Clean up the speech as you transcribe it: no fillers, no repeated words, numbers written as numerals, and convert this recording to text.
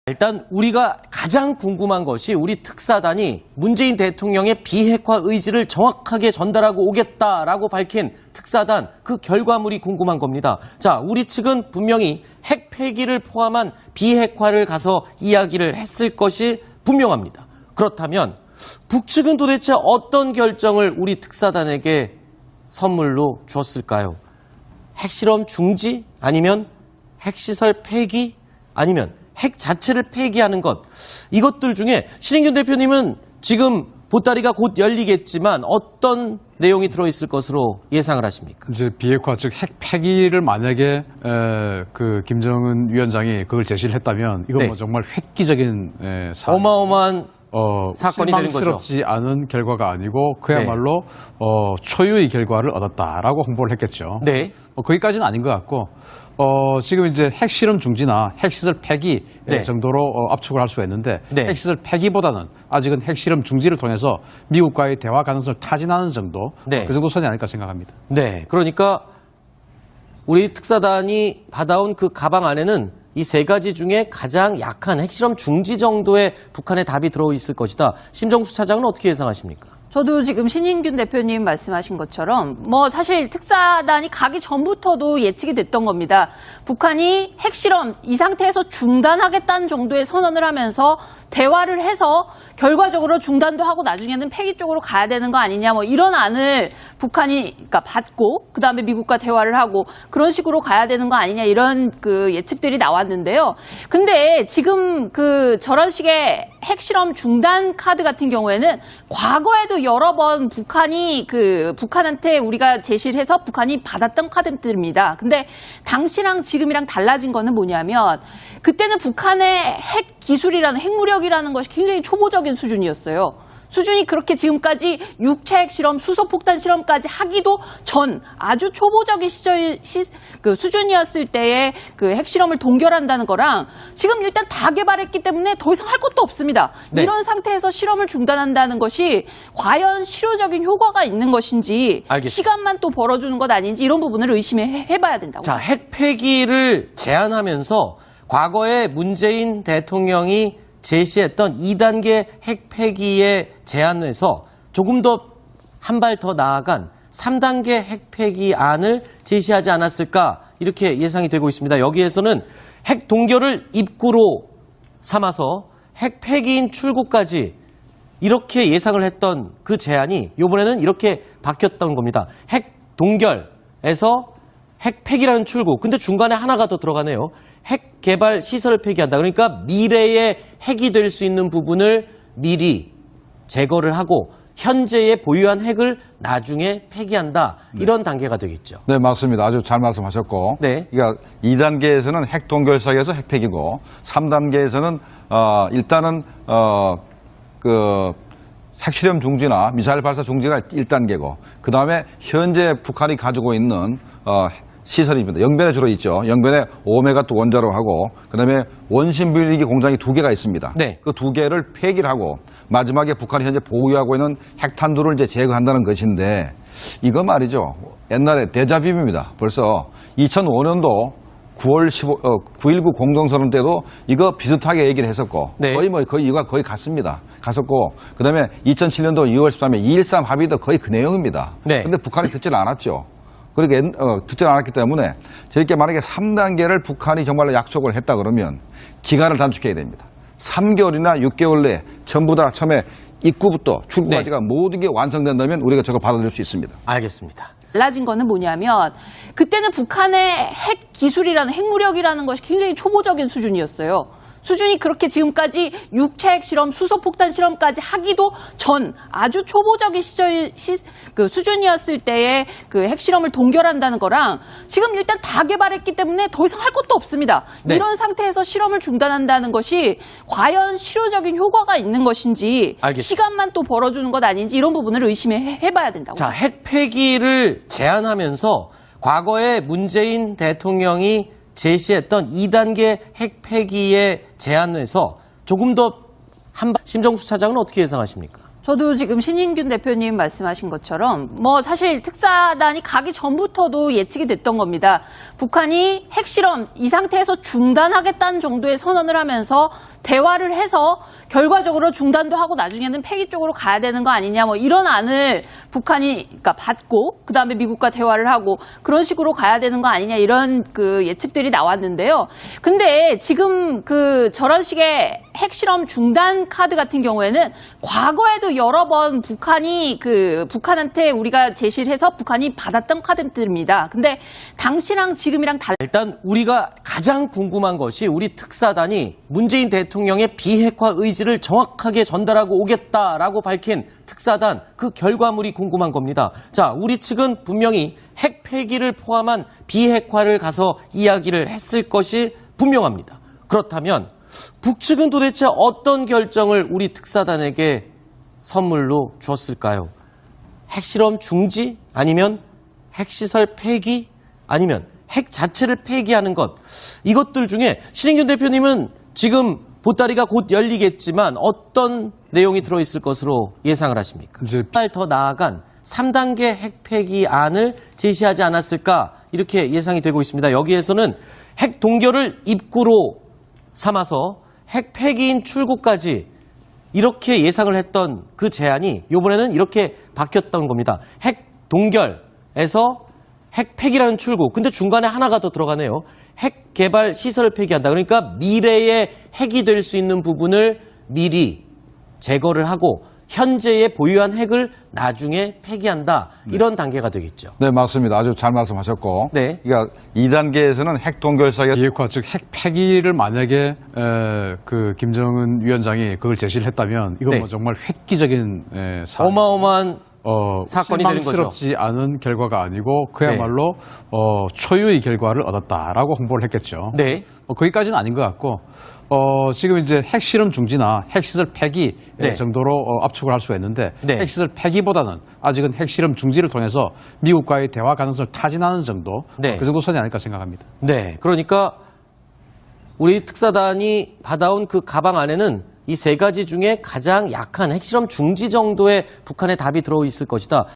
일단 우리가 가장 궁금한 것이 우리 특사단이 문재인 대통령의 비핵화 의지를 정확하게 전달하고 오겠다라고 밝힌 특사단 그 결과물이 궁금한 겁니다. 자, 우리 측은 분명히 핵 폐기를 포함한 비핵화를 가서 이야기를 했을 것이 분명합니다. 그렇다면 북측은 도대체 어떤 결정을 우리 특사단에게 선물로 주었을까요? 핵실험 중지? 아니면 핵시설 폐기? 아니면 핵 자체를 폐기하는 것. 이것들 중에 신인균 대표님은 지금 보따리가 곧 열리겠지만 어떤 내용이 들어있을 것으로 예상을 하십니까? 이제 비핵화 즉 핵 폐기를 만약에 그 김정은 위원장이 그걸 제시를 했다면 이건 네. 뭐 정말 획기적인 어마어마한 사건이 되는 거죠. 실망스럽지 않은 결과가 아니고 그야말로 초유의 결과를 얻었다라고 홍보를 했겠죠. 네. 거기까지는 아닌 것 같고 지금 이제 핵실험 중지나 핵시설 폐기 네. 정도로 압축을 할 수가 있는데 네. 핵시설 폐기보다는 아직은 핵실험 중지를 통해서 미국과의 대화 가능성을 타진하는 정도 네. 그 정도 선이 아닐까 생각합니다. 네. 그러니까 우리 특사단이 받아온 그 가방 안에는 이 세 가지 중에 가장 약한 핵실험 중지 정도의 북한의 답이 들어있을 것이다. 심정수 차장은 어떻게 예상하십니까? 저도 지금 신인균 대표님 말씀하신 것처럼 뭐 사실 특사단이 가기 전부터도 예측이 됐던 겁니다. 북한이 핵실험 이 상태에서 중단하겠다는 정도의 선언을 하면서 대화를 해서 결과적으로 중단도 하고 나중에는 폐기 쪽으로 가야 되는 거 아니냐 뭐 이런 안을 북한이 그러니까 받고 그다음에 미국과 대화를 하고 그런 식으로 가야 되는 거 아니냐 이런 그 예측들이 나왔는데요. 근데 지금 그 저런 식의 핵실험 중단 카드 같은 경우에는 과거에도 여러 번 북한한테 우리가 제시를 해서 북한이 받았던 카드들입니다. 근데 당시랑 지금이랑 달라진 거는 뭐냐면 그때는 북한의 핵 기술이라는 핵무력이라는 것이 굉장히 초보적인 수준이었어요. 수준이 그렇게 지금까지 육체 핵실험, 수소폭탄 실험까지 하기도 전 아주 초보적인 그 수준이었을 때의 그 핵실험을 동결한다는 거랑 지금 일단 다 개발했기 때문에 더 이상 할 것도 없습니다. 네. 이런 상태에서 실험을 중단한다는 것이 과연 실효적인 효과가 있는 것인지 알겠습니다. 시간만 또 벌어주는 것 아닌지 이런 부분을 의심해봐야 된다고. 자, 핵 폐기를 제안하면서 과거에 문재인 대통령이 제시했던 2단계 핵 폐기의 제안에서 조금 더 한 발 더 나아간 3단계 핵 폐기안을 제시하지 않았을까 이렇게 예상이 되고 있습니다. 여기에서는 핵 동결을 입구로 삼아서 핵 폐기인 출구까지 이렇게 예상을 했던 그 제안이 이번에는 이렇게 바뀌었던 겁니다. 핵 동결에서 핵 폐기라는 출구. 근데 중간에 하나가 더 들어가네요. 핵 개발 시설을 폐기한다. 그러니까 미래의 핵이 될 수 있는 부분을 미리 제거를 하고 현재의 보유한 핵을 나중에 폐기한다. 이런 단계가 되겠죠. 네, 맞습니다. 아주 잘 말씀하셨고. 네. 그러니까 2단계에서는 핵 동결 사이에서 핵 폐기고 3단계에서는 일단은 그 핵실험 중지나 미사일 발사 중지가 1단계고 그다음에 현재 북한이 가지고 있는 시설입니다. 영변에 주로 있죠. 영변에 5메가와트 원자로 하고 그다음에 원심 분리기 공장이 2개가 있습니다. 네. 그 2개를 폐기를 하고 마지막에 북한이 현재 보유하고 있는 핵탄두를 이제 제거한다는 것인데 이거 말이죠. 옛날에 데자뷰입니다. 벌써 2005년도 9.19 공동선언 때도 이거 비슷하게 얘기를 했었고 네. 거의 이거 거의 같습니다. 갔었고 그다음에 2007년도 2월 13일 2.13 합의도 거의 그 내용입니다. 네. 근데 북한이 듣지를 않았죠. 그러니까 듣지를 않았기 때문에 저렇게 만약에 3단계를 북한이 정말로 약속을 했다 그러면 기간을 단축해야 됩니다. 3개월이나 6개월 내에 전부 다 처음에 입구부터 출구까지가 모든 게 완성된다면 우리가 저거 받아들일 수 있습니다. 알겠습니다. 달라진 거는 뭐냐면 그때는 북한의 핵 기술이라는 핵무력이라는 것이 굉장히 초보적인 수준이었어요. 수준이 그렇게 지금까지 육체 핵실험, 수소폭탄 실험까지 하기도 전 아주 초보적인 그 수준이었을 때의 그 핵실험을 동결한다는 거랑 지금 일단 다 개발했기 때문에 더 이상 할 것도 없습니다. 네. 이런 상태에서 실험을 중단한다는 것이 과연 실효적인 효과가 있는 것인지 알겠습니다. 시간만 또 벌어주는 것 아닌지 이런 부분을 의심해봐야 된다고. 자, 핵 폐기를 제안하면서 과거에 문재인 대통령이 제시했던 2단계 핵 폐기의 제안에서 조금 더 심정수 차장은 어떻게 예상하십니까? 저도 지금 신인균 대표님 말씀하신 것처럼 뭐 사실 특사단이 가기 전부터도 예측이 됐던 겁니다. 북한이 핵실험 이 상태에서 중단하겠다는 정도의 선언을 하면서 대화를 해서 결과적으로 중단도 하고 나중에는 폐기 쪽으로 가야 되는 거 아니냐 뭐 이런 안을 북한이 그러니까 받고 그다음에 미국과 대화를 하고 그런 식으로 가야 되는 거 아니냐 이런 그 예측들이 나왔는데요. 근데 지금 그 저런 식의 핵실험 중단 카드 같은 경우에는 과거에도 여러 번 북한한테 우리가 제시를 해서 북한이 받았던 카드들입니다. 근데 당시랑 지금이랑 일단 우리가 가장 궁금한 것이 우리 특사단이 문재인 대통령의 비핵화 의지를 정확하게 전달하고 오겠다라고 밝힌 특사단 그 결과물이 궁금한 겁니다. 자, 우리 측은 분명히 핵 폐기를 포함한 비핵화를 가서 이야기를 했을 것이 분명합니다. 그렇다면 북측은 도대체 어떤 결정을 우리 특사단에게 선물로 주었을까요? 핵실험 중지? 아니면 핵시설 폐기? 아니면 핵 자체를 폐기하는 것? 이것들 중에 신인균 대표님은 지금 보따리가 곧 열리겠지만 어떤 내용이 들어있을 것으로 예상을 하십니까? 이제 한 발 더 나아간 3단계 핵 폐기안을 제시하지 않았을까 이렇게 예상이 되고 있습니다. 여기에서는 핵 동결을 입구로 삼아서 핵 폐기인 출구까지 이렇게 예상을 했던 그 제안이 이번에는 이렇게 바뀌었던 겁니다. 핵 동결에서 핵 폐기라는 출구. 근데 중간에 하나가 더 들어가네요. 핵 개발 시설을 폐기한다. 그러니까 미래에 핵이 될 수 있는 부분을 미리 제거를 하고 현재의 보유한 핵을 나중에 폐기한다. 이런 단계가 되겠죠. 네, 맞습니다. 아주 잘 말씀하셨고. 네. 그러니까 2단계에서는 핵 동결사에 비핵화 즉 핵 폐기를 만약에 그 김정은 위원장이 그걸 제시를 했다면 이건 네. 뭐 정말 획기적인 사안. 어마어마한 사건이 되는 거죠. 실망스럽지 않은 결과가 아니고 그야말로 초유의 결과를 얻었다라고 홍보를 했겠죠. 네. 거기까지는 아닌 것 같고 지금 이제 핵실험 중지나 핵시설 폐기 네. 정도로 압축을 할 수가 있는데 네. 핵시설 폐기보다는 아직은 핵실험 중지를 통해서 미국과의 대화 가능성을 타진하는 정도 네. 그 정도 선이 아닐까 생각합니다. 네. 그러니까 우리 특사단이 받아온 그 가방 안에는 이 세 가지 중에 가장 약한 핵실험 중지 정도의 북한의 답이 들어있을 것이다.